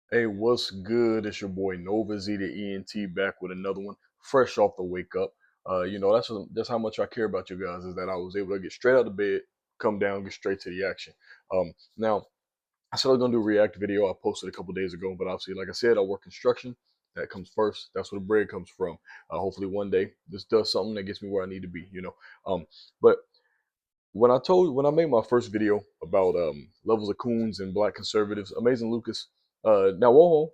Hey, what's good? It's your boy Novazidaent back with another one, fresh off the wake up. That's how much I care about you guys is that I was able to get straight out of bed, come down, get straight to the action. Now I said I was gonna do a react video. I posted a couple days ago, but obviously, like I said, I work construction. That comes first. That's where the bread comes from. Hopefully, one day this does something that gets me where I need to be. But when I made my first video about levels of coons and black conservatives, Amazing Lucas. Now, whoa,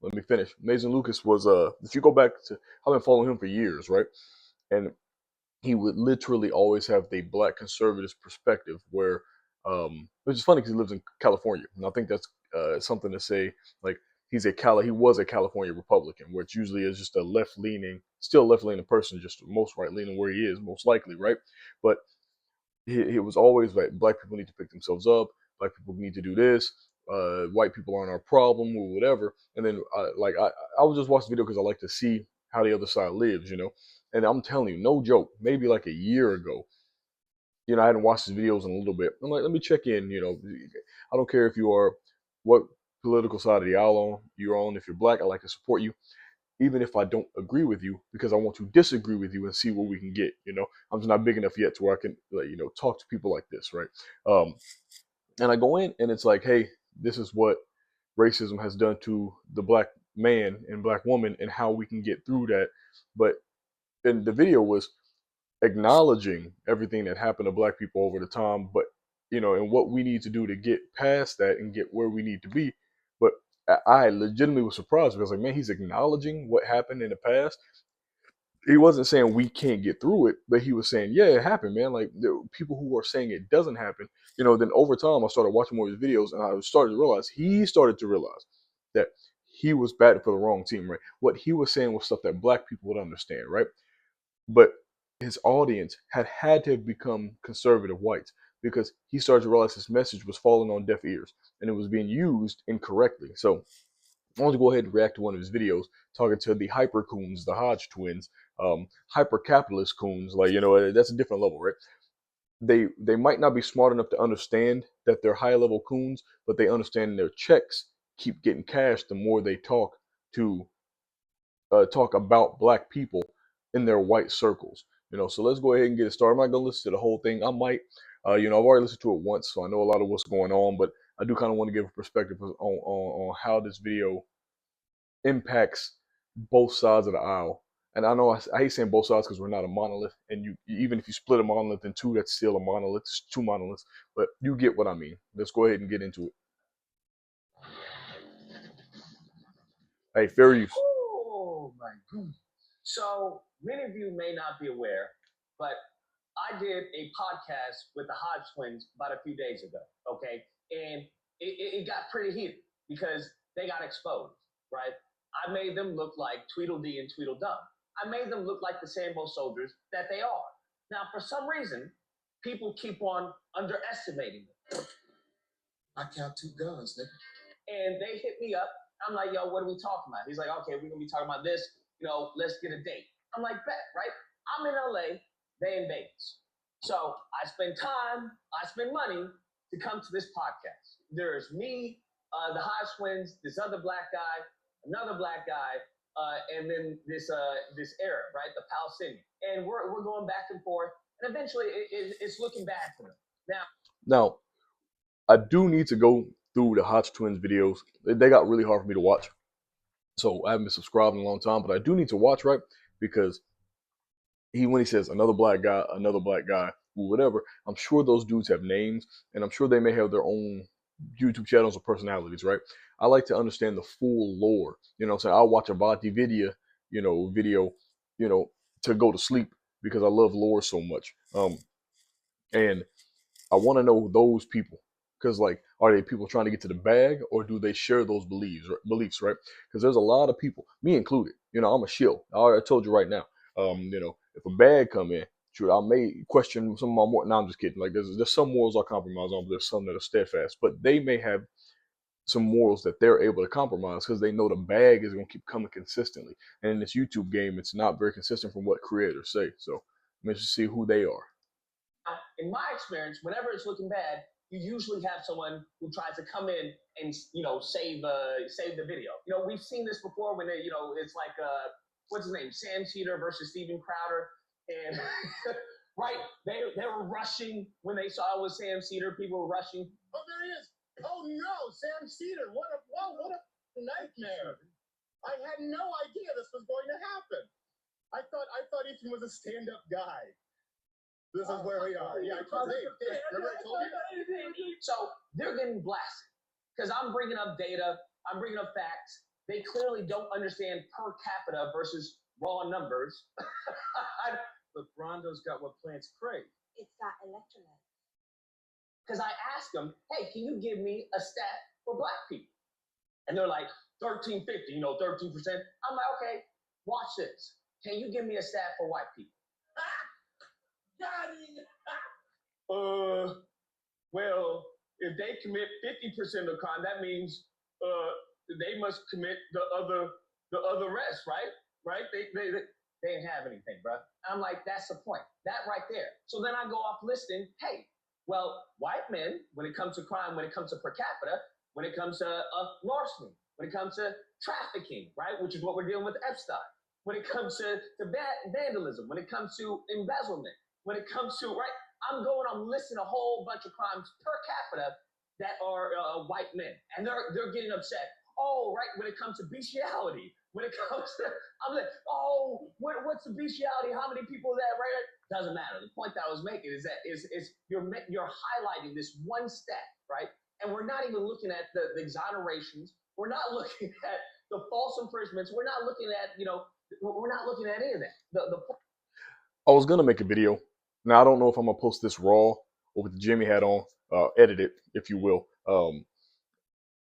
let me finish. Amazing Lucas was if you go back to, I've been following him for years, right? And he would literally always have the black conservative perspective, where, which is funny because he lives in California, and I think that's something to say. Like he was a California Republican, which usually is just a left leaning, still left leaning person, just most right leaning where he is most likely, right? But he was always like black people need to pick themselves up, black people need to do this, white people aren't our problem or whatever. And then I would just watch the video because I like to see how the other side lives. And I'm telling you, no joke, maybe like a year ago, I hadn't watched his videos in a little bit. I'm like, let me check in. I don't care if you are what political side of the aisle you're on. If you're black, I like to support you even if I don't agree with you, because I want to disagree with you and see what we can get. I'm just not big enough yet to where I can, like, talk to people like this, right? Um, and I go in and it's like, hey, this is what racism has done to the black man and black woman and how we can get through that. But and the video was acknowledging everything that happened to black people over the time, but and what we need to do to get past that and get where we need to be. But I legitimately was surprised because, like, man, he's acknowledging what happened in the past. He wasn't saying we can't get through it, but he was saying, yeah, it happened, man. Like, there were people who are saying it doesn't happen. Then over time, I started watching more of his videos, and I started to realize he started to realize that he was batting for the wrong team, right? What he was saying was stuff that black people would understand, right? But his audience had to have become conservative whites because he started to realize his message was falling on deaf ears and it was being used incorrectly. So I want to go ahead and react to one of his videos talking to the hyper coons, the Hodge twins, hyper capitalist coons. Like, that's a different level, right? They might not be smart enough to understand that they're high level coons, but they understand their checks keep getting cashed the more they to talk about black people in their white circles. So let's go ahead and get it started. I'm not gonna listen to the whole thing. I might, I've already listened to it once, so I know a lot of what's going on, but I do kind of want to give a perspective on how this video impacts both sides of the aisle. And I know I hate saying both sides because we're not a monolith, and even if you split a monolith in two, that's still a monolith. It's two monoliths, but you get what I mean. Let's go ahead and get into it. Hey, fair use. Oh my goodness. So many of you may not be aware, but I did a podcast with the Hodge twins about a few days ago. Okay. And it got pretty heated because they got exposed, right? I made them look like Tweedledee and Tweedledum. I made them look like the Sambo soldiers that they are. Now, for some reason, people keep on underestimating them. I count two guns, nigga. And they hit me up. I'm like, yo, what are we talking about? He's like, okay, we're gonna be talking about this. Let's get a date. I'm like, bet, right? I'm in LA, they in Vegas. So I spend time, I spend money to come to this podcast. There's me, the Hodge twins, this other black guy, another black guy, and then this Arab, right, the Palestinian, and we're going back and forth, and eventually it's looking bad for them. Now, I do need to go through the Hodge Twins videos. They got really hard for me to watch. So I haven't been subscribed in a long time, but I do need to watch, right? Because when he says another black guy, whatever, I'm sure those dudes have names, and I'm sure they may have their own YouTube channels or personalities, right? I like to understand the full lore. So I'll watch a Vati video, you know, to go to sleep because I love lore so much. And I want to know those people because, like, are they people trying to get to the bag or do they share those beliefs, right? Because there's a lot of people, me included. I'm a shill. I already told you right now. If a bag come in, sure, I may question some of my more. No, I'm just kidding. Like, there's some morals I compromise on, but there's some that are steadfast. But they may have some morals that they're able to compromise because they know the bag is going to keep coming consistently. And in this YouTube game, it's not very consistent from what creators say. So let's just see who they are. In my experience, whenever it's looking bad, you usually have someone who tries to come in and save the video. We've seen this before when it's like what's his name, Sam Cheater versus Steven Crowder, and right, they were rushing when they saw it was Sam Cheater. People were rushing. Oh, there he is. Oh no, Sam Cheater. What a nightmare. I had no idea this was going to happen. I thought Ethan was a stand-up guy. This is where we are. Yeah, I told you. Remember I told you? So they're getting blasted because I'm bringing up data. I'm bringing up facts. They clearly don't understand per capita versus raw numbers. But Brondo's got what plants crave. It's got electrolytes. Because I asked them, hey, can you give me a stat for black people? And they're like, 1350, 13%. I'm like, okay, watch this. Can you give me a stat for white people? Well, if they commit 50% of crime, that means they must commit the other rest, right? Right? They didn't have anything, bro. I'm like, that's the point. That right there. So then I go off listing, hey, well, white men, when it comes to crime, when it comes to per capita, when it comes to larceny, when it comes to trafficking, right, which is what we're dealing with Epstein, when it comes to vandalism, when it comes to embezzlement, when it comes to, right, I'm listing a whole bunch of crimes per capita that are white men, and they're getting upset. Oh, right, when it comes to bestiality, when it comes to, I'm like, oh, what's the bestiality? How many people are that, right? Doesn't matter. The point that I was making is that is you're highlighting this one stat, right? And we're not even looking at the exonerations. We're not looking at the false infringements. We're not looking at, we're not looking at any of that. I was gonna make a video. Now I don't know if I'm gonna post this raw or with the Jimmy hat on, edit it, if you will.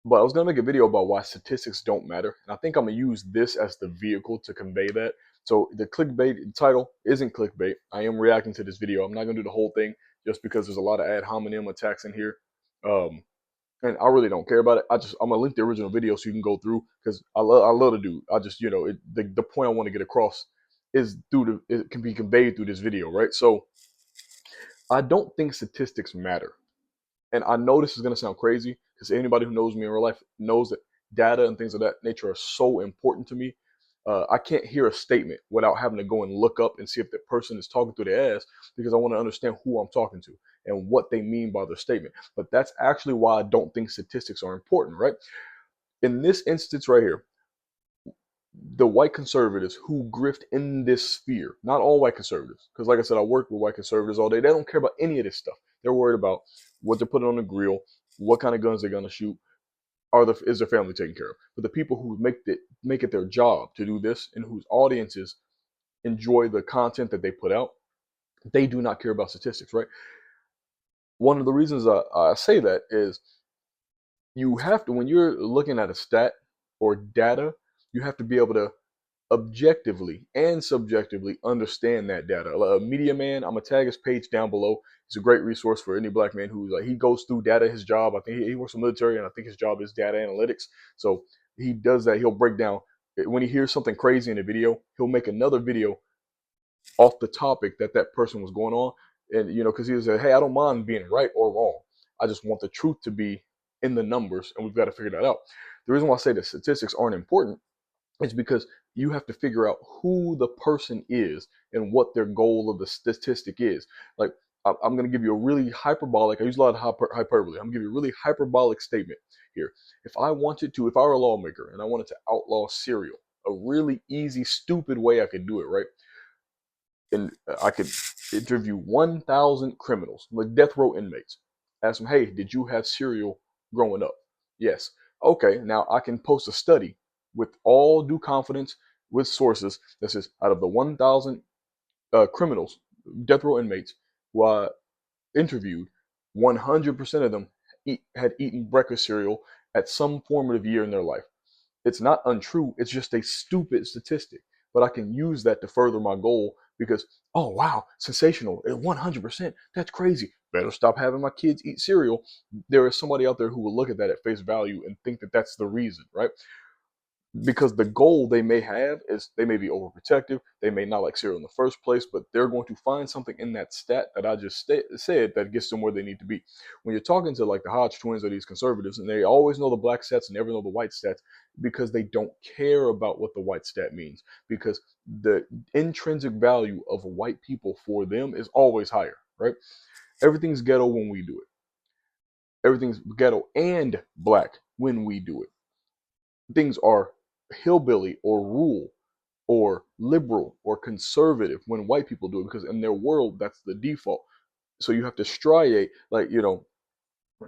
But I was gonna make a video about why statistics don't matter, and I think I'm gonna use this as the vehicle to convey that. So the clickbait title isn't clickbait. I am reacting to this video. I'm not gonna do the whole thing just because there's a lot of ad hominem attacks in here. And I really don't care about it. I'm gonna link the original video so you can go through because I love the dude. I just the point I want to get across is it can be conveyed through this video, right? So I don't think statistics matter, and I know this is gonna sound crazy because anybody who knows me in real life knows that data and things of that nature are so important to me. I can't hear a statement without having to go and look up and see if the person is talking through their ass because I want to understand who I'm talking to and what they mean by their statement. But that's actually why I don't think statistics are important, right? In this instance right here, the white conservatives who grift in this sphere, not all white conservatives, because like I said, I work with white conservatives all day. They don't care about any of this stuff. They're worried about what they're putting on the grill, what kind of guns they're gonna shoot, is their family taken care of. But the people who make it their job to do this and whose audiences enjoy the content that they put out, they do not care about statistics, right? One of the reasons I say that is you have to, when you're looking at a stat or data, you have to be able to objectively and subjectively understand that data. Media Man, I'm gonna tag his page down below. It's a great resource for any black man who's he goes through data. His job, I think he works in the military, and I think his job is data analytics. So he does that. He'll break down when he hears something crazy in a video. He'll make another video off the topic that person was going on, and because he said, "Hey, I don't mind being right or wrong. I just want the truth to be in the numbers, and we've got to figure that out." The reason why I say that statistics aren't important is because you have to figure out who the person is and what their goal of the statistic is. Like, I'm going to give you a really hyperbolic, I use a lot of hyperbole. I'm going to give you a really hyperbolic statement here. If I were a lawmaker and I wanted to outlaw cereal, a really easy, stupid way I could do it, right? And I could interview 1,000 criminals, like death row inmates. Ask them, hey, did you have cereal growing up? Yes. Okay, now I can post a study with all due confidence with sources that says out of the 1,000 criminals, death row inmates who I interviewed, 100% of them had eaten breakfast cereal at some formative year in their life. It's not untrue. It's just a stupid statistic. But I can use that to further my goal because, oh, wow, sensational. 100%. That's crazy. Better stop having my kids eat cereal. There is somebody out there who will look at that at face value and think that that's the reason, right? because the goal they may have is they may be overprotective, they may not like cereal in the first place, but they're going to find something in that stat that I just said that gets them where they need to be. When you're talking to like the Hodge twins or these conservatives, and they always know the black stats and never know the white stats because they don't care about what the white stat means, because the intrinsic value of white people for them is always higher, right? Everything's ghetto when we do it. Everything's ghetto and black when we do it. Things are hillbilly or rural or liberal or conservative when white people do it, because in their world that's the default. So you have to striate, like,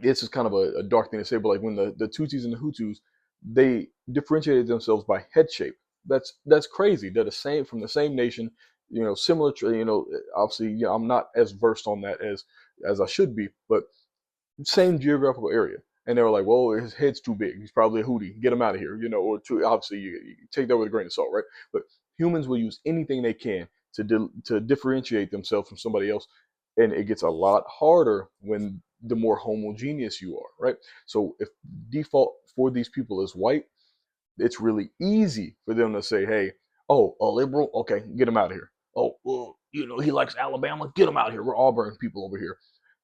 it's just kind of a dark thing to say, but like when the Tutsis and the Hutus, they differentiated themselves by head shape. That's crazy. They're the same, from the same nation, similar. Obviously, I'm not as versed on that as I should be, but same geographical area. And they were like, well, his head's too big. He's probably a hootie. Get him out of here, or too. Obviously, you take that with a grain of salt, right? But humans will use anything they can to differentiate themselves from somebody else, and it gets a lot harder when the more homogeneous you are, right? So if default for these people is white, it's really easy for them to say, hey, oh, a liberal, okay, get him out of here. Oh, well, he likes Alabama, get him out of here. We're Auburn people over here.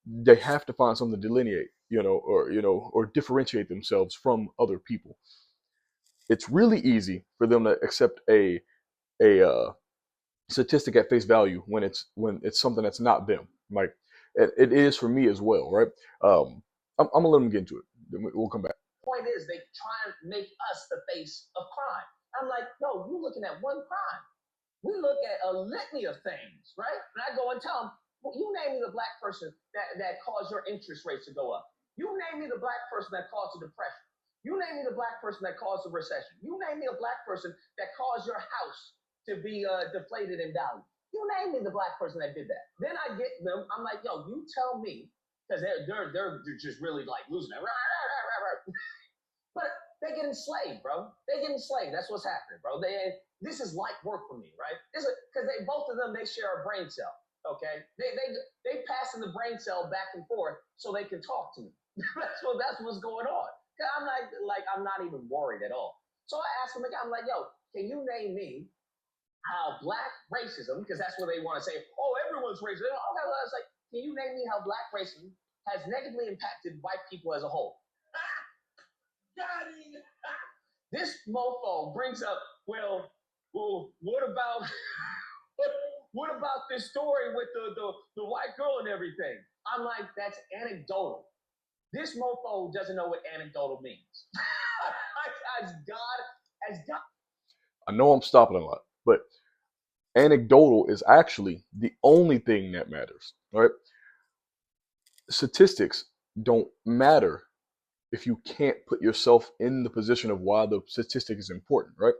They have to find something to delineate, or differentiate themselves from other people. It's really easy for them to accept a statistic at face value when it's something that's not them. Like it is for me as well, right? I'm gonna let them get into it. Then we'll come back. Point is, they try and make us the face of crime. I'm like, no, you're looking at one crime. We look at a litany of things, right? And I go and tell them, well, you name me the black person that caused your interest rates to go up. You name me the black person that caused the depression. You name me the black person that caused the recession. You name me a black person that caused your house to be deflated in value. You name me the black person that did that. Then I get them. I'm like, yo, you tell me, because they're just really like losing it. But they get enslaved, bro. They get enslaved. That's what's happening, bro. This is light work for me, right? Because they both of them, they share a brain cell. Okay, they passing the brain cell back and forth so they can talk to me. that's what's going on. I'm like I'm not even worried at all. So I asked him again. I'm like, yo, can you name me how black racism? Because that's what they want to say. Oh, everyone's racist. Okay, well, I was like, can you name me how black racism has negatively impacted white people as a whole? This mofo brings up, well, what about what about this story with the white girl and everything? I'm like, that's anecdotal. This mofo doesn't know what anecdotal means. as God. I know I'm stopping a lot, but anecdotal is actually the only thing that matters, right? Statistics don't matter if you can't put yourself in the position of why the statistic is important, right?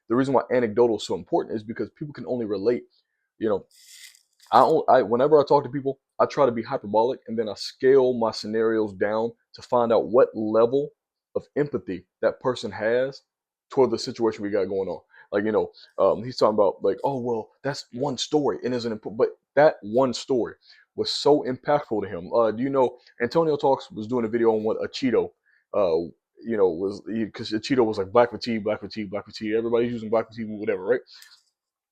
The reason why anecdotal is so important is because people can only relate. You know, whenever I talk to people, I try to be hyperbolic and then I scale my scenarios down to find out what level of empathy that person has toward the situation we got going on. Like, he's talking about like, oh well, that's one story and isn't important, but that one story was so impactful to him. Do you know Antonio Talks was doing a video on what a Cheeto, was, because a Cheeto was like black fatigue, black fatigue, black fatigue. Everybody's using black fatigue, whatever, right?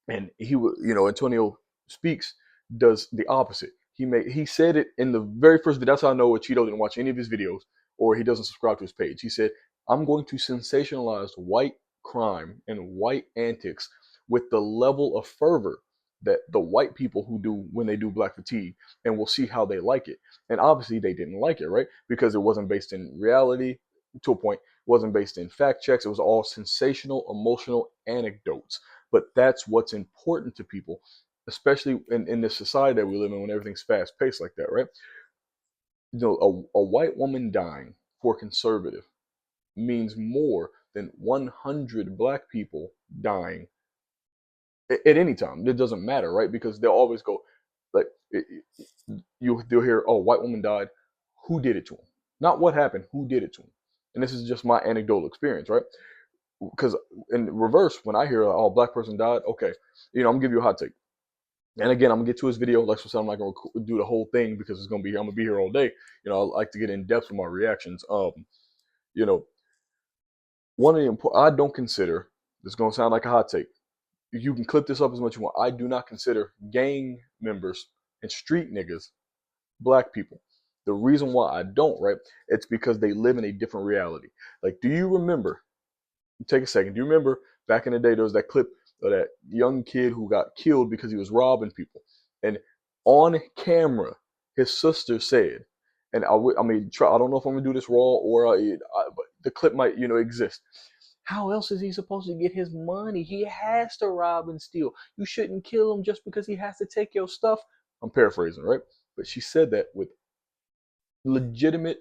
And he was, Antonio Speaks does the opposite. He said it in the very first video. That's how I know Cheeto didn't watch any of his videos or he doesn't subscribe to his page. He said, I'm going to sensationalize white crime and white antics with the level of fervor that the white people who do when they do black fatigue, and we'll see how they like it. And obviously they didn't like it, right? Because it wasn't based in reality to a point, it wasn't based in fact checks. It was all sensational, emotional anecdotes. But that's what's important to people, especially in this society that we live in when everything's fast paced like that, right? A white woman dying for conservative means more than 100 black people dying at any time. It doesn't matter, right? Because they'll always go, like, they'll hear, oh, white woman died. Who did it to him? Not what happened, who did it to him? And this is just my anecdotal experience, right? Because in reverse, when I hear, oh, black person died, okay, I'm gonna give you a hot take. And again, I'm gonna get to his video. Like I said, I'm not gonna do the whole thing because I'm gonna be here all day. I like to get in depth with my reactions. You know, one of the important, I don't consider, this is going to sound like a hot take. You can clip this up as much as you want. I do not consider gang members and street niggas black people. The reason why I don't, right? It's because they live in a different reality. Like, do you remember? Take a second. Do you remember back in the day there was that clip of that young kid who got killed because he was robbing people, and on camera his sister said, and I mean, I don't know if I'm gonna do this raw or but the clip might exist. How else is he supposed to get his money? He has to rob and steal. You shouldn't kill him just because he has to take your stuff. I'm paraphrasing, right? But she said that with legitimate,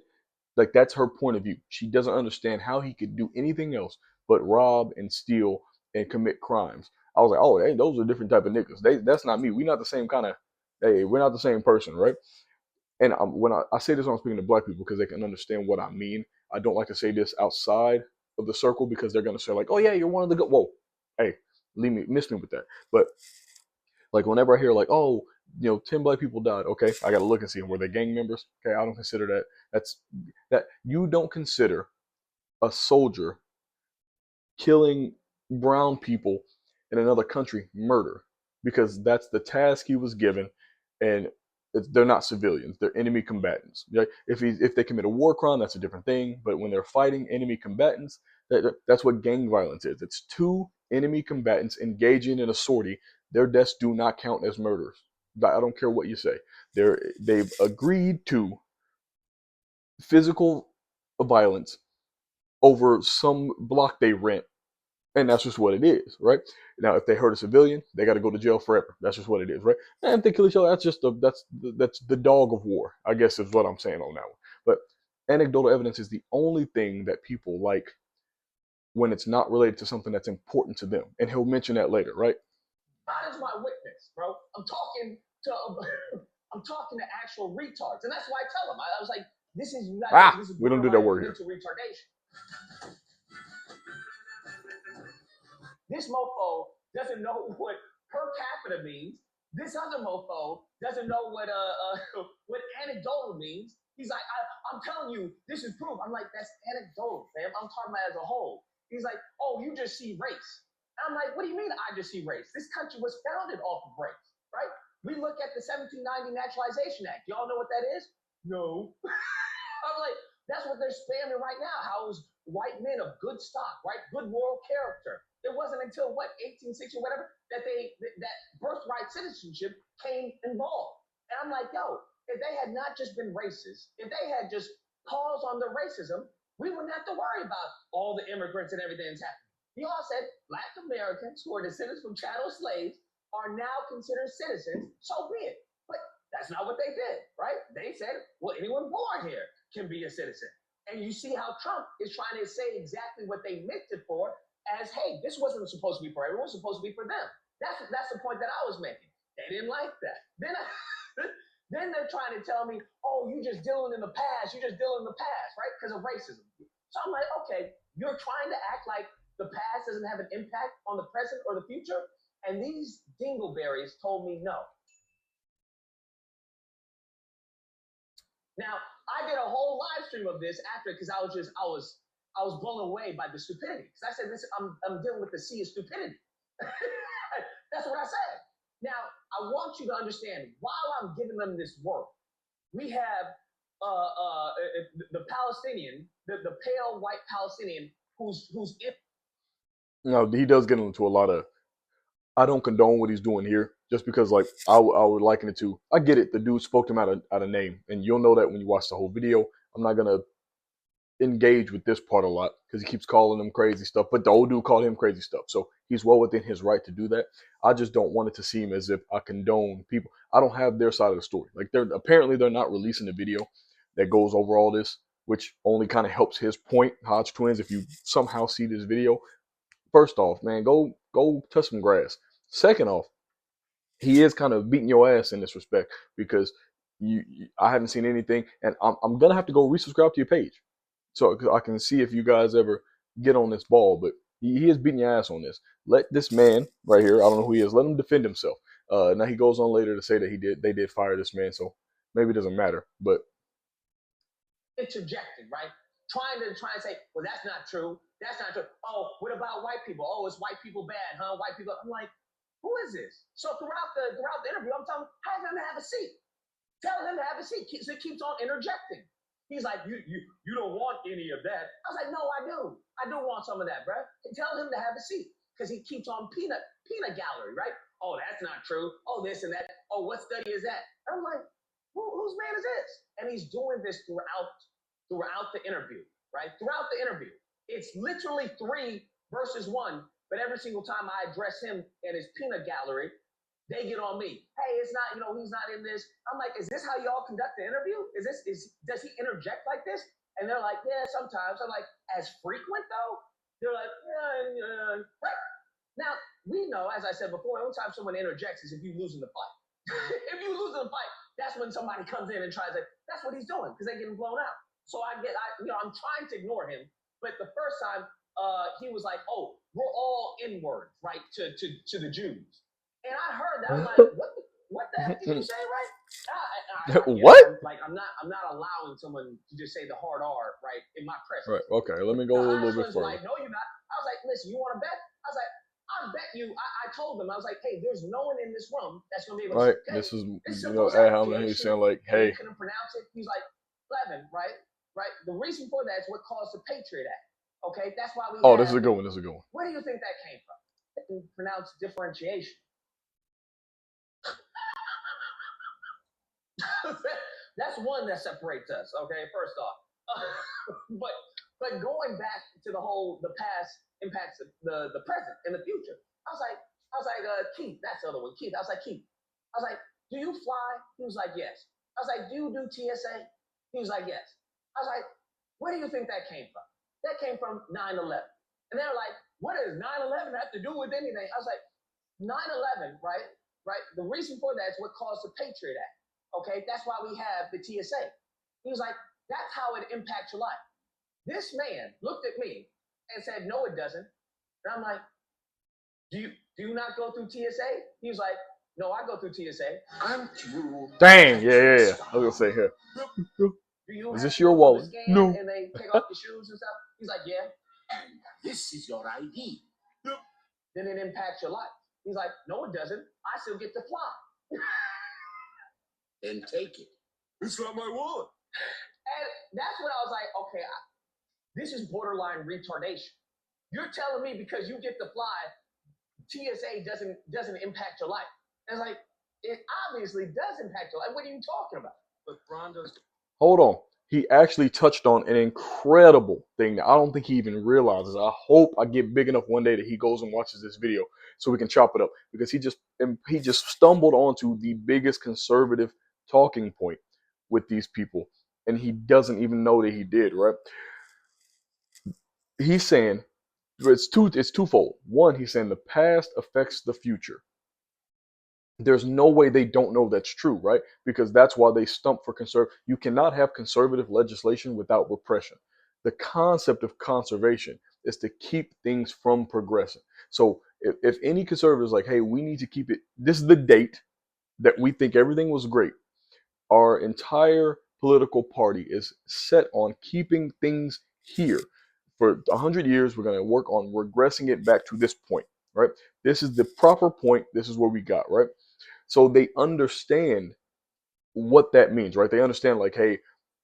like that's her point of view. She doesn't understand how he could do anything else but rob and steal and commit crimes. I was like, oh, hey, those are different type of niggas. That's not me. We're not the same kind of. Hey, we're not the same person, right? And when I say this when I'm speaking to black people because they can understand what I mean. I don't like to say this outside of the circle because they're gonna say like, oh yeah, you're one of the good. Whoa, hey, leave me, miss me with that. But like whenever I hear like, oh, 10 black people died. Okay, I gotta look and see were they gang members. Okay, I don't consider that. That's that you don't consider a soldier killing brown people in another country murder because that's the task he was given, and they're not civilians; they're enemy combatants. Yeah, if they commit a war crime, that's a different thing. But when they're fighting enemy combatants, that's what gang violence is. It's two enemy combatants engaging in a sortie. Their deaths do not count as murders. I don't care what you say. They've agreed to physical violence over some block they rent, and that's just what it is, right? Now, if they hurt a civilian, they got to go to jail forever. That's just what it is, right? And if they kill each other, that's the dog of war, I guess is what I'm saying on that one. But anecdotal evidence is the only thing that people like when it's not related to something that's important to them, and he'll mention that later, right? God is my witness, bro. I'm talking to I'm talking to actual retards, and that's why I tell them. I was like, "This is this is We don't do that word here. mental retardation." This mofo doesn't know what per capita means. This other mofo doesn't know what what anecdotal means. He's like, I'm telling you, this is proof. I'm like, that's anecdotal, fam. I'm talking about as a whole. He's like, oh, you just see race. And I'm like, what do you mean I just see race? This country was founded off of race, right? We look at the 1790 Naturalization Act. Y'all know what that is? No. I'm like, that's what they're spamming right now. How it was white men of good stock, right? Good moral character. It wasn't until what 1860 or whatever that that birthright citizenship came involved. And I'm like, yo, if they had not just been racist, if they had just paused on the racism, we wouldn't have to worry about all the immigrants and everything that's happening. He all said Black Americans who are descendants from chattel slaves are now considered citizens. So be it. But that's not what they did, right? They said, well, anyone born here can be a citizen. And you see how Trump is trying to say exactly what they meant it for as, hey, this wasn't supposed to be for everyone, it was supposed to be for them. That's the point that I was making. They didn't like that. Then they're trying to tell me, oh, you just dealing in the past, right? Because of racism. So I'm like, okay, you're trying to act like the past doesn't have an impact on the present or the future? And these dingleberries told me no. Now, I did a whole live stream of this after because I was blown away by the stupidity. Because I said this, I'm dealing with the sea of stupidity. That's what I said. Now, I want you to understand, while I'm giving them this work, we have the Palestinian, the pale white Palestinian who's in. No, he does get into a lot of. I don't condone what he's doing here, just because like I would liken it to. I get it. The dude spoke to him out of name, and you'll know that when you watch the whole video. I'm not gonna engage with this part a lot because he keeps calling them crazy stuff. But the old dude called him crazy stuff, so he's well within his right to do that. I just don't want it to seem as if I condone people. I don't have their side of the story. Like they're not releasing the video that goes over all this, which only kind of helps his point. Hodge twins, if you somehow see this video, first off, man, go touch some grass. Second off, he is kind of beating your ass in this respect because I haven't seen anything, and I'm gonna have to go resubscribe to your page so I can see if you guys ever get on this ball. But he is beating your ass on this. Let this man right here, I don't know who he is, let him defend himself. Now he goes on later to say that they did fire this man, so maybe it doesn't matter. But interjecting, right? Trying to say, well, that's not true. That's not true. Oh, what about white people? Oh, it's white people bad, huh? White people. I'm like, who is this? So throughout the interview, I'm telling him, have him have a seat. Tell him to have a seat. So he keeps on interjecting. He's like, you don't want any of that. I was like, no, I do. I do want some of that, bro. Tell him to have a seat because he keeps on peanut gallery, right? Oh, that's not true. Oh, this and that. Oh, what study is that? I'm like, whose man is this? And he's doing this throughout the interview, right? Throughout the interview, it's literally 3 versus 1. But every single time I address him and his peanut gallery, they get on me. Hey, it's not, he's not in this. I'm like, is this how y'all conduct the interview? Does he interject like this? And they're like, yeah, sometimes. I'm like, as frequent though? They're like, yeah. Right. Now, we know, as I said before, the only time someone interjects is if you lose in the fight. If you lose in the fight, that's when somebody comes in and tries to, that's what he's doing, because they're getting blown out. So I'm trying to ignore him. But the first time, he was like, oh, we're all N-words, right, to the Jews. And I heard that. I'm like, what the heck did you say, right? What? I'm not allowing someone to just say the hard R, right, in my presence. Right. Okay. Let me go a little bit further. Like, no, you're not. I was like, listen, you want to bet? I was like, I bet you. I told them, I was like, hey, there's no one in this room that's gonna be able to. Right. This is he's saying like, hey. He couldn't pronounce it. He's like, Levin, right? Right. The reason for that is what caused the Patriot Act. Okay, that's why we. Oh, this is a good one. This is a good one. Where do you think that came from? Pronounce differentiation. That's one that separates us. Okay, first off, but going back to the past impacts the present and the future. I was like, Keith, that's the other one. Keith, I was like, Keith, I was like, do you fly? He was like, yes. I was like, do you do TSA? He was like, yes. I was like, where do you think that came from? That came from 9/11. And they're like, what does 9/11 have to do with anything? I was like, 9/11, right? Right. The reason for that is what caused the Patriot Act. Okay, that's why we have the TSA. He was like, that's how it impacts your life. This man looked at me and said, no, it doesn't. And I'm like, do you not go through TSA? He was like, no, I go through TSA. Dang, yeah. I was gonna say here. Is this your wallet? No. And they take off the shoes and stuff. He's like, yeah. And this is your ID. Then it impacts your life. He's like, no, it doesn't. I still get to fly. Then take it. It's not my wallet. And that's when I was like, okay, this is borderline retardation. You're telling me because you get to fly, TSA doesn't impact your life. And it's like, it obviously does impact your life. What are you talking about? But Brondo's. Hold on. He actually touched on an incredible thing that I don't think he even realizes. I hope I get big enough one day that he goes and watches this video so we can chop it up, because he just stumbled onto the biggest conservative talking point with these people, and he doesn't even know that he did. Right? He's saying it's twofold. One, he's saying the past affects the future. There's no way they don't know that's true, right? Because that's why they stump for conservative. You cannot have conservative legislation without repression. The concept of conservation is to keep things from progressing. So if any conservative is like, hey, we need to keep it, this is the date that we think everything was great. Our entire political party is set on keeping things here. For 100 years, we're going to work on regressing it back to this point, right? This is the proper point. This is where we got, right? So they understand what that means, right? They understand like, hey,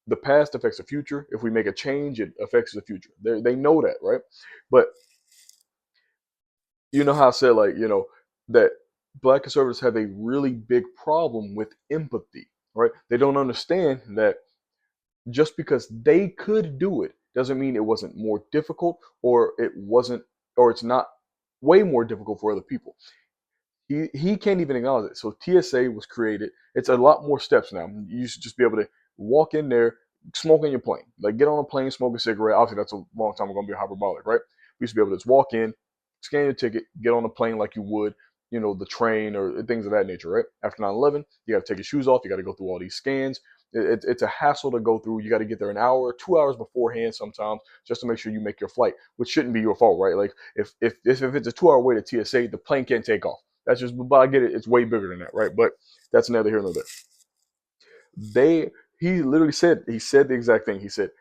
the past affects the future. If we make a change, it affects the future. They know that, right? But you know how I said, like, that black conservatives have a really big problem with empathy, right? They don't understand that just because they could do it doesn't mean it wasn't more difficult, or it's not way more difficult for other people. He can't even acknowledge it. So TSA was created. It's a lot more steps now. You should just be able to walk in there, smoke in your plane. Like, get on a plane, smoke a cigarette. Obviously, that's a long time ago, be hyperbolic, right? We used to be able to just walk in, scan your ticket, get on a plane like you would, the train or things of that nature, right? After 9/11, you got to take your shoes off. You got to go through all these scans. It's a hassle to go through. You got to get there an hour, 2 hours beforehand sometimes, just to make sure you make your flight, which shouldn't be your fault, right? Like, if it's a 2 hour wait at TSA, the plane can't take off. That's just, but I get it. It's way bigger than that, right? But that's neither here nor there. He literally said the exact thing. He said,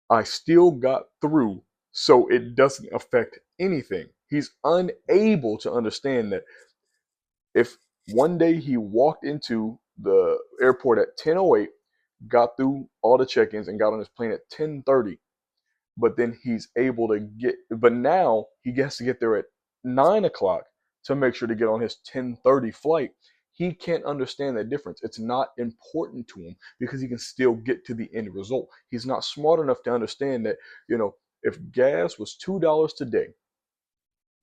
I still got through So it doesn't affect anything. He's unable to understand that if one day he walked into the airport at 10:08, got through all the check-ins and got on his plane at 10:30, but then he's able to but now he has to get there at 9 o'clock to make sure to get on his 10:30 flight. He can't understand that difference. It's not important to him because he can still get to the end result. He's not smart enough to understand that, if gas was $2 today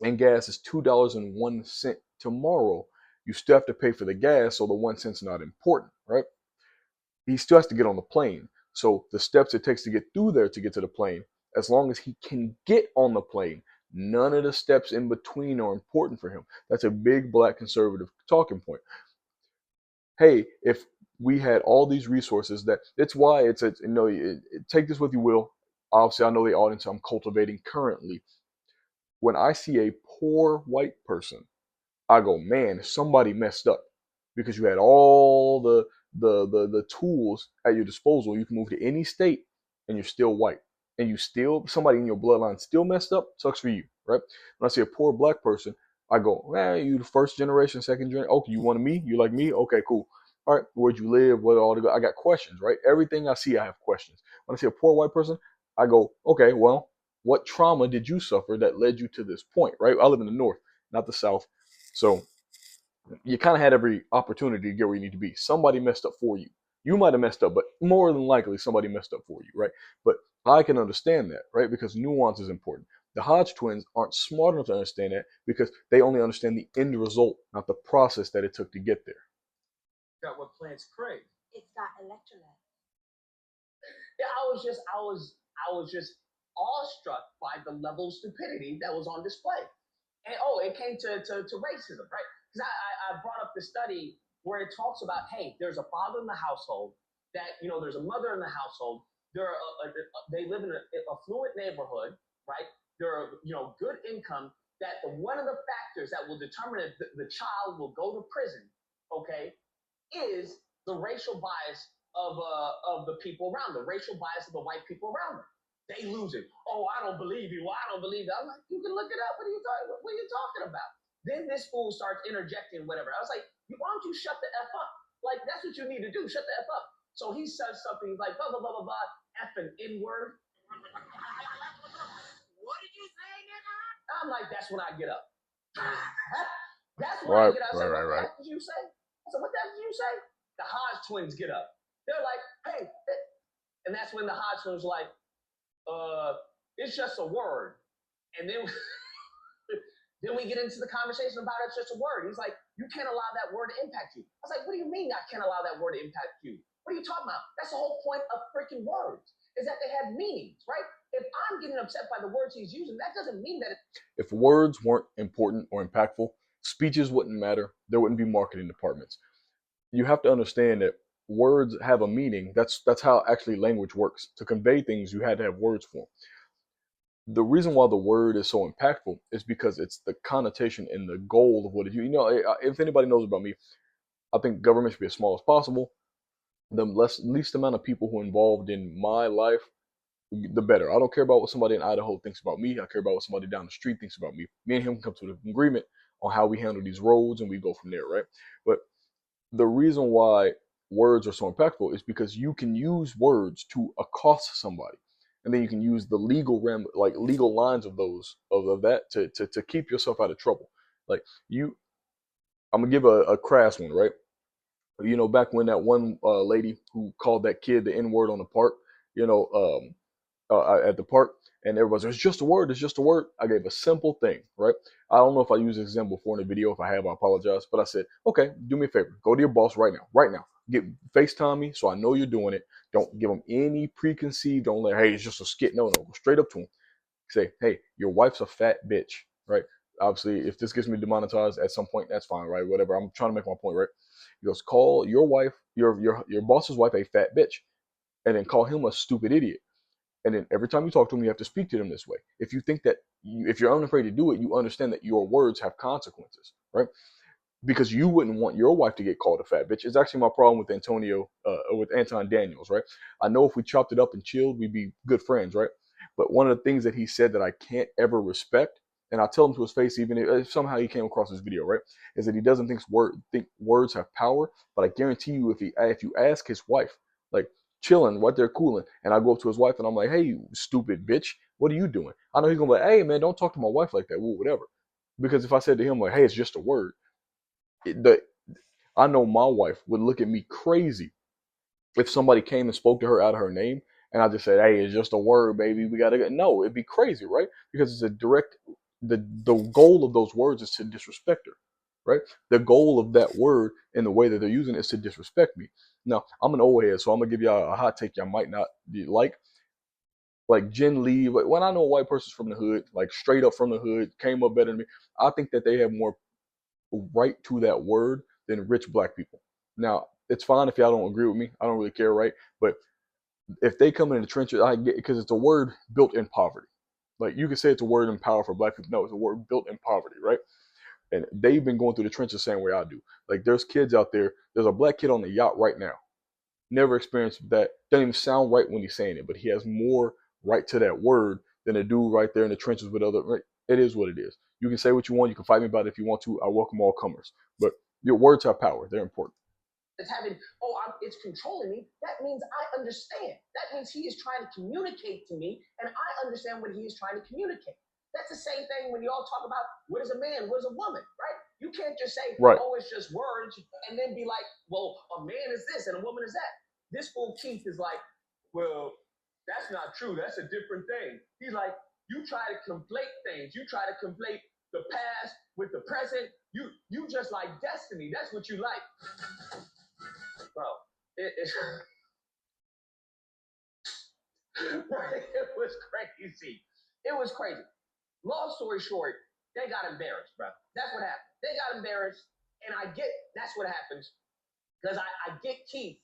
and gas is $2.01 tomorrow, you still have to pay for the gas, so the 1 cent's not important, right? He still has to get on the plane. So the steps it takes to get through there to get to the plane, as long as he can get on the plane, none of the steps in between are important for him. That's a big black conservative talking point. Hey, if we had all these resources, it's why take this what you will. Obviously, I know the audience I'm cultivating currently. When I see a poor white person, I go, man, somebody messed up because you had all the tools at your disposal. You can move to any state and you're still white. And somebody in your bloodline still messed up, sucks for you, right? When I see a poor black person, I go, man, you the first generation, second generation. Okay, you want me? You like me? Okay, cool. All right, where'd you live? What all to go? I got questions, right? Everything I see, I have questions. When I see a poor white person, I go, okay, well, what trauma did you suffer that led you to this point, right? I live in the North, not the South. So you kind of had every opportunity to get where you need to be. Somebody messed up for you. You might have messed up, but more than likely somebody messed up for you, right? But I can understand that, right? Because nuance is important. The Hodge twins aren't smart enough to understand that because they only understand the end result, not the process that it took to get there. Got what plants crave. It's got electrolytes. Yeah, I was just awestruck by the level of stupidity that was on display. And it came to racism, right? Because I brought up the study where it talks about, hey, there's a father in the household, that there's a mother in the household. They live in an affluent neighborhood, right? They're good income. That one of the factors that will determine if the child will go to prison, okay, is the racial bias of the people around, the racial bias of the white people around them. They lose it. Oh, I don't believe you. I don't believe that. I'm like, you can look it up. What are you talking about? Then this fool starts interjecting whatever. I was like, why don't you shut the F up? Like, that's what you need to do. Shut the F up. So he says something like, blah, blah, blah, blah, blah, F and N word. What did you say, nigga? I'm like, that's when I get up. That's when I get up. I said, what the heck did you say? I said, what the heck did you say? The Hodge twins get up. They're like, hey. And that's when the Hodge twins are like, it's just a word. And then then we get into the conversation about it's just a word. He's like, you can't allow that word to impact you. I was like, what do you mean I can't allow that word to impact you? What are you talking about? That's the whole point of freaking words, is that they have meanings, right? If I'm getting upset by the words he's using, that doesn't mean that if words weren't important or impactful, speeches wouldn't matter. There wouldn't be marketing departments. You have to understand that words have a meaning. That's how actually language works. To convey things, you had to have words for them. The reason why the word is so impactful is because it's the connotation and the goal of what it. If anybody knows about me, I think government should be as small as possible. The least amount of people who are involved in my life, the better. I don't care about what somebody in Idaho thinks about me. I care about what somebody down the street thinks about me. Me and him come to an agreement on how we handle these roads, and we go from there, right? But the reason why words are so impactful is because you can use words to accost somebody, and then you can use the legal lines of that to keep yourself out of trouble. Like I'm gonna give a crass one, right? Back when that one lady who called that kid the N word on the park, you know, at the park, and everybody's, it's just a word, it's just a word. I gave a simple thing, right? I don't know if I used this example before in the video. If I have, I apologize. But I said, okay, do me a favor. Go to your boss right now. Right now. FaceTime me so I know you're doing it. Don't give them any preconceived, don't let, hey, it's just a skit. No, go straight up to him. Say, hey, your wife's a fat bitch, right? Obviously, if this gets me demonetized at some point, that's fine, right? Whatever. I'm trying to make my point, right? He goes, call your wife, your boss's wife, a fat bitch, and then call him a stupid idiot. And then every time you talk to them, you have to speak to them this way. If you think that, if you're unafraid to do it, you understand that your words have consequences, right? Because you wouldn't want your wife to get called a fat bitch. It's actually my problem with Anton Daniels, right? I know if we chopped it up and chilled, we'd be good friends, right? But one of the things that he said that I can't ever respect, and I tell him to his face, even if somehow he came across this video, right, is that he doesn't think words have power. But I guarantee you, if you ask his wife, like chilling, what they're cooling, and I go up to his wife and I'm like, hey, you stupid bitch, what are you doing? I know he's gonna be like, hey man, don't talk to my wife like that, whatever. Because if I said to him like, hey, it's just a word, I know my wife would look at me crazy if somebody came and spoke to her out of her name, and I just said, hey, it's just a word, baby, we gotta go. No, it'd be crazy, right? Because it's a direct, the goal of those words is to disrespect her, right? The goal of that word and the way that they're using it is to disrespect me. Now, I'm an old head, so I'm gonna give y'all a hot take y'all might not like Jen Lee. When I know a white person's from the hood, like straight up from the hood, came up better than me, I think that they have more right to that word than rich black people. Now, it's fine if y'all don't agree with me. I don't really care, right? But if they come in the trenches, I get, because it's a word built in poverty. Like you can say it's a word in power for black people. No, it's a word built in poverty, right? And they've been going through the trenches the same way I do. Like there's kids out there. There's a black kid on the yacht right now. Never experienced that. Doesn't even sound right when he's saying it, but he has more right to that word than a dude right there in the trenches with other. Right? It is what it is. You can say what you want. You can fight me about it if you want to. I welcome all comers. But your words have power. They're important. It's having, it's controlling me. That means I understand. That means he is trying to communicate to me, and I understand what he is trying to communicate. That's the same thing when you all talk about what is a man, what is a woman, right? You can't just say, Right. oh, it's just words, and then be like, well, a man is this and a woman is that. This fool Keith is like, well, that's not true. That's a different thing. He's like, you try to conflate things. You try to conflate the past with the present. You just like destiny. That's what you like. Bro, it was crazy. It was crazy. Long story short, they got embarrassed, bro. That's what happened. They got embarrassed, and I get that's what happens because I get Keith,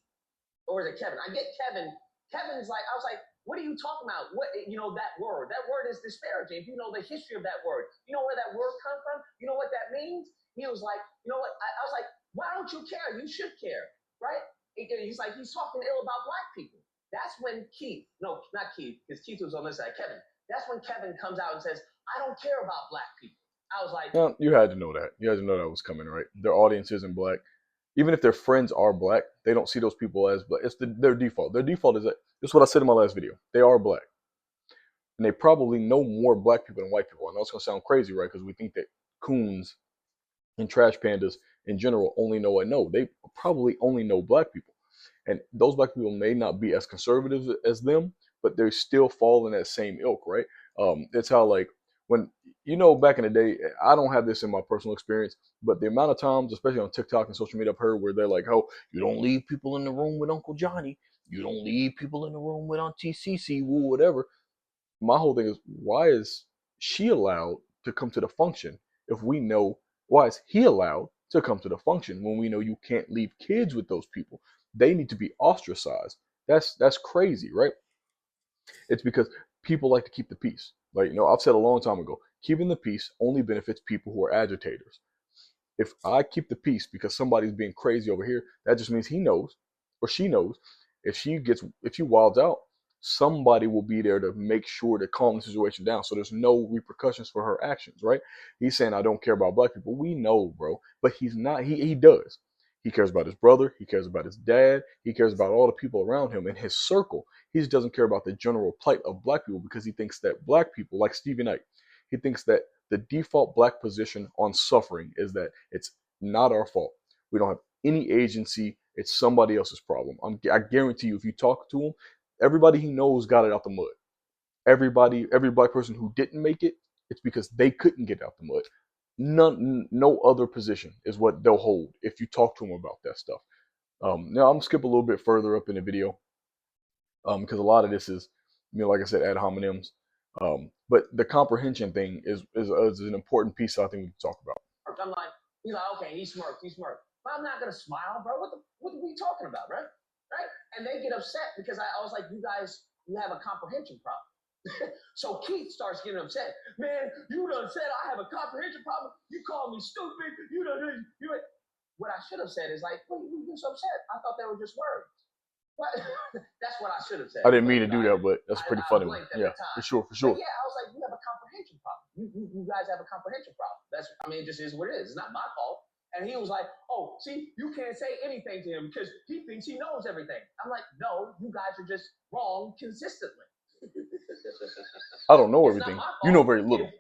or is it Kevin? I get Kevin. Kevin's like, I was like, what are you talking about? What that word? That word is disparaging. If you know the history of that word, you know where that word comes from. You know what that means. He was like, you know what? I was like, why don't you care? You should care, right? He's like, he's talking ill about black people. That's when Keith, no, not Keith, because Keith was on this side, Kevin. That's when Kevin comes out and says, I don't care about black people. I was like, well, you had to know that. You had to know that was coming, right? Their audience isn't black. Even if their friends are black, they don't see those people as black. It's their default. Their default is that. This is what I said in my last video. They are black, and they probably know more black people than white people. I know it's gonna sound crazy, right? Because we think that coons and trash pandas in general only know what know. They probably only know black people. And those black people may not be as conservative as them, but they still fall in that same ilk, right? It's how like when back in the day, I don't have this in my personal experience, but the amount of times, especially on TikTok and social media, I've heard where they're like, "Oh, you don't leave people in the room with Uncle Johnny, you don't leave people in the room with Auntie Cece, whatever." My whole thing is, why is she allowed to come to the function if we know, why is he allowed to come to the function when we know you can't leave kids with those people? They need to be ostracized. That's crazy, right? It's because people like to keep the peace. Like, I've said a long time ago, keeping the peace only benefits people who are agitators. If I keep the peace because somebody's being crazy over here, that just means he knows or she knows if she wilds out, somebody will be there to make sure to calm the situation down. So there's no repercussions for her actions, right? He's saying I don't care about black people. We know, bro, but he's not. He does. He cares about his brother. He cares about his dad. He cares about all the people around him in his circle. He just doesn't care about the general plight of black people because he thinks that black people, like Stevie Knight, he thinks that the default black position on suffering is that it's not our fault. We don't have any agency. It's somebody else's problem. I guarantee you, if you talk to him, everybody he knows got it out the mud. Every black person who didn't make it, it's because they couldn't get out the mud. No other position is what they'll hold if you talk to them about that stuff. Now I'm gonna skip a little bit further up in the video because a lot of this is, like I said, ad hominems. But the comprehension thing is an important piece I think we can talk about. I'm like, he's like, okay, he smirked. But I'm not gonna smile, bro. What are we talking about, right? Right? And they get upset because I was like, you have a comprehension problem. So Keith starts getting upset. Man, you done said I have a comprehension problem. You call me stupid. What I should have said is like, what are you so upset? I thought they were just words. What? That's what I should have said. I didn't But, mean to you know, do that, but that's a pretty I funny one. blanked at Yeah, the time. for sure, for But sure. yeah, I was like, you have a comprehension problem. You guys have a comprehension problem. I mean, it just is what it is. It's not my fault. And he was like, oh, see, you can't say anything to him because he thinks he knows everything. I'm like, no, you guys are just wrong consistently. I don't know It's everything. not my fault. You know very little.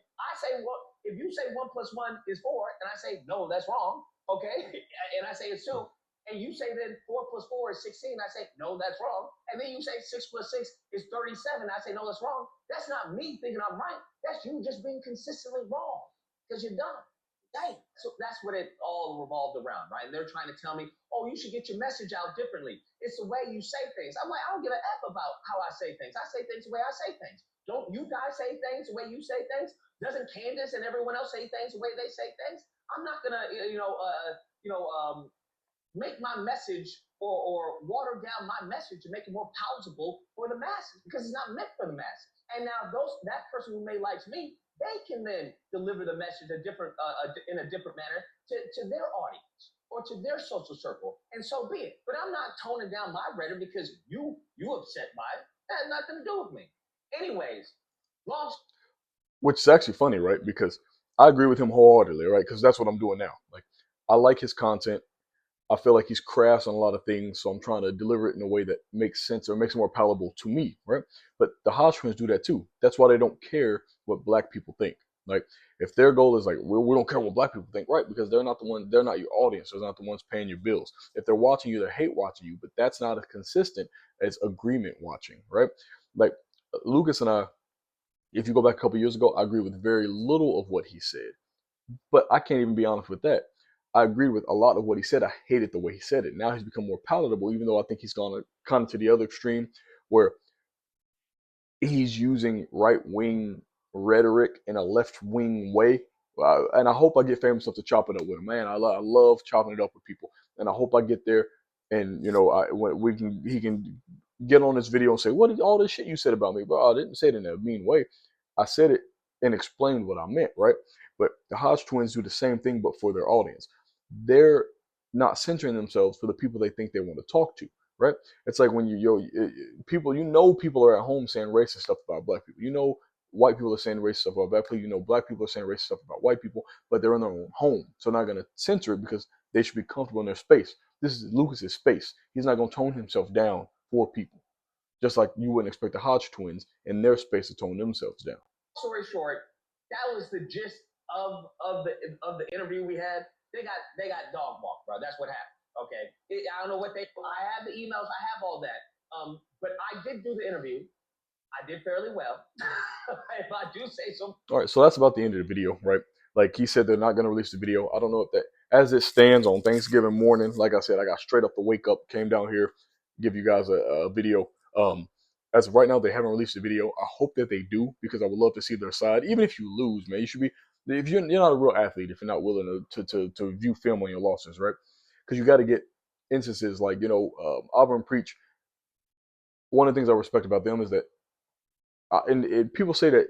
If you say 1 + 1 is 4, and I say no, that's wrong, okay, and I say it's 2, and you say then 4 + 4 is 16, I say no, that's wrong, and then you say 6 + 6 is 37, I say no, that's wrong. That's not me thinking I'm right. That's you just being consistently wrong because you're dumb. Dang. So that's what it all revolved around, right? And they're trying to tell me, oh, you should get your message out differently. It's the way you say things. I'm like, I don't give a F about how I say things. I say things the way I say things. Don't you guys say things the way you say things? Doesn't Candace and everyone else say things the way they say things? I'm not gonna, make my message or water down my message to make it more palatable for the masses because it's not meant for the masses. And now that person who may likes me, they can then deliver the message in a different manner to their audience or to their social circle, and so be it. But I'm not toning down my rhetoric because you upset by it. That has nothing to do with me. Anyways, long Which is actually funny, right? Because I agree with him wholeheartedly, right? Because that's what I'm doing now. Like, I like his content. I feel like he's crass on a lot of things, so I'm trying to deliver it in a way that makes sense or makes it more palatable to me, right? But the Hodge twins do that too. That's why they don't care what black people think. Like, if their goal is like, we don't care what black people think, right? Because they're not your audience, they're not the ones paying your bills. If they're watching you, they hate watching you, but that's not as consistent as agreement watching, right? Like, Lucas and I, if you go back a couple years ago, I agree with very little of what he said. But I can't even be honest with that. I agreed with a lot of what he said. I hated the way he said it. Now he's become more palatable, even though I think he's gone kind of to the other extreme where he's using right wing rhetoric in a left wing way. And I hope I get famous enough to chop it up with him. Man, I love chopping it up with people. And I hope I get there and, he can get on this video and say, what is all this shit you said about me? Bro, I didn't say it in a mean way. I said it and explained what I meant, right? But the Hodge twins do the same thing, but for their audience. They're not centering themselves for the people they think they want to talk to, right? It's like when people, people are at home saying racist stuff about black people. White people are saying racist stuff about black people. Black people are saying racist stuff about white people, but they're in their own home. So they're not going to censor it because they should be comfortable in their space. This is Lucas's space. He's not going to tone himself down for people. Just like you wouldn't expect the Hodge twins in their space to tone themselves down. Story short, that was the gist of the interview we had. They got dog walked, bro. That's what happened. Okay, I don't know what I have the emails. I have all that. But I did do the interview. I did fairly well. If I do say so. All right, so that's about the end of the video, right? Like he said, they're not going to release the video. I don't know if that, as it stands on Thanksgiving morning, like I said, I got straight up to wake up, came down here, give you guys a video. As of right now, they haven't released the video. I hope that they do because I would love to see their side. Even if you lose, man, you should be. If you're not a real athlete, if you're not willing to view film on your losses, right? Because you got to get instances like Auburn Preach. One of the things I respect about them is that, and people say that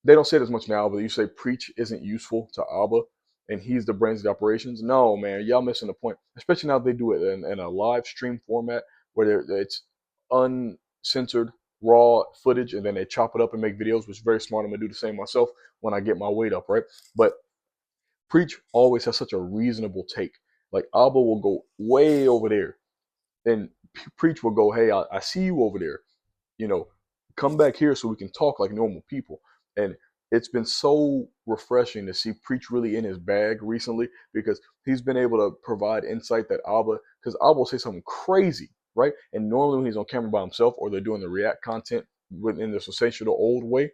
they don't say it as much now, but you say Preach isn't useful to Abba and he's the brains of the operations. No, man, y'all missing the point. Especially now they do it in a live stream format where it's uncensored, raw footage, and then they chop it up and make videos, which is very smart. I'm going to do the same myself when I get my weight up, right? But Preach always has such a reasonable take. Like Abba will go way over there and Preach will go, hey, I see you over there. You know, come back here so we can talk like normal people. And it's been so refreshing to see Preach really in his bag recently because he's been able to provide insight that because Abba will say something crazy, right? And normally when he's on camera by himself or they're doing the react content in the sensational old way,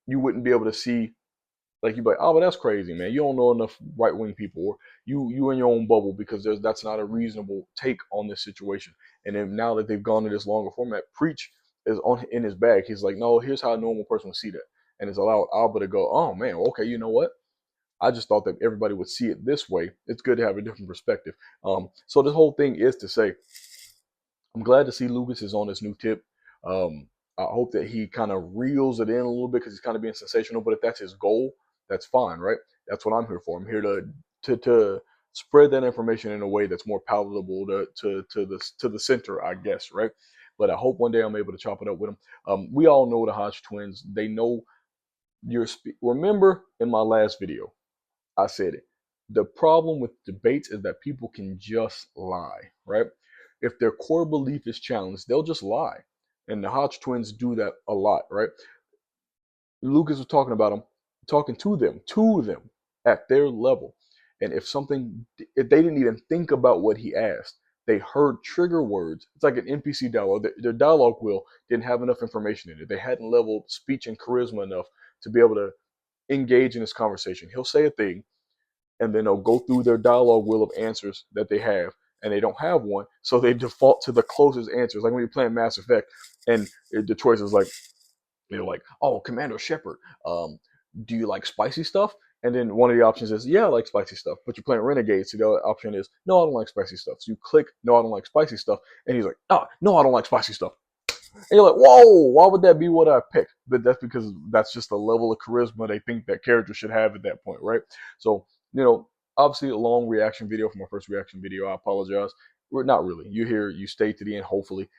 you wouldn't be able to see, like you'd be like, oh, but that's crazy, man. You don't know enough right wing people, or you in your own bubble because that's not a reasonable take on this situation. And then now that they've gone to this longer format, Preach is in his bag. He's like, no, here's how a normal person would see that, and it's allowed Alba to go, oh man, okay, you know what? I just thought that everybody would see it this way. It's good to have a different perspective. So this whole thing is to say, I'm glad to see Lucas is on this new tip. I hope that he kind of reels it in a little bit because he's kind of being sensational. But if that's his goal, that's fine, right? That's what I'm here for. I'm here to spread that information in a way that's more palatable to the center, I guess, right? But I hope one day I'm able to chop it up with them. We all know the Hodge twins. They know your remember in my last video, I said it. The problem with debates is that people can just lie, right? If their core belief is challenged, they'll just lie. And the Hodge twins do that a lot, right? Lucas was talking about them, talking to them at their level. And if they didn't even think about what he asked, they heard trigger words. It's like an NPC dialogue. Their dialogue wheel didn't have enough information in it. They hadn't leveled speech and charisma enough to be able to engage in this conversation. He'll say a thing, and then they'll go through their dialogue wheel of answers that they have, and they don't have one, so they default to the closest answers. Like when you're playing Mass Effect, and the choice is like, like, oh, Commander Shepard, do you like spicy stuff? And then one of the options is, yeah, I like spicy stuff. But you're playing Renegade, so the other option is, no, I don't like spicy stuff. So you click, no, I don't like spicy stuff. And he's like, oh, no, I don't like spicy stuff. And you're like, whoa, why would that be what I picked? But that's because that's just the level of charisma they think that character should have at that point, right? So, obviously a long reaction video for my first reaction video. I apologize. Not really. You here, you stay to the end, hopefully.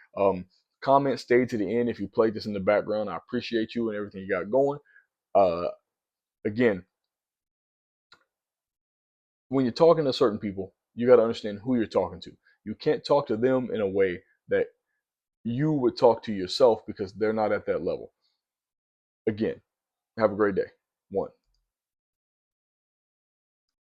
Comment, stay to the end if you played this in the background. I appreciate you and everything you got going. Again, when you're talking to certain people, you got to understand who you're talking to. You can't talk to them in a way that you would talk to yourself because they're not at that level. Again, have a great day. 1.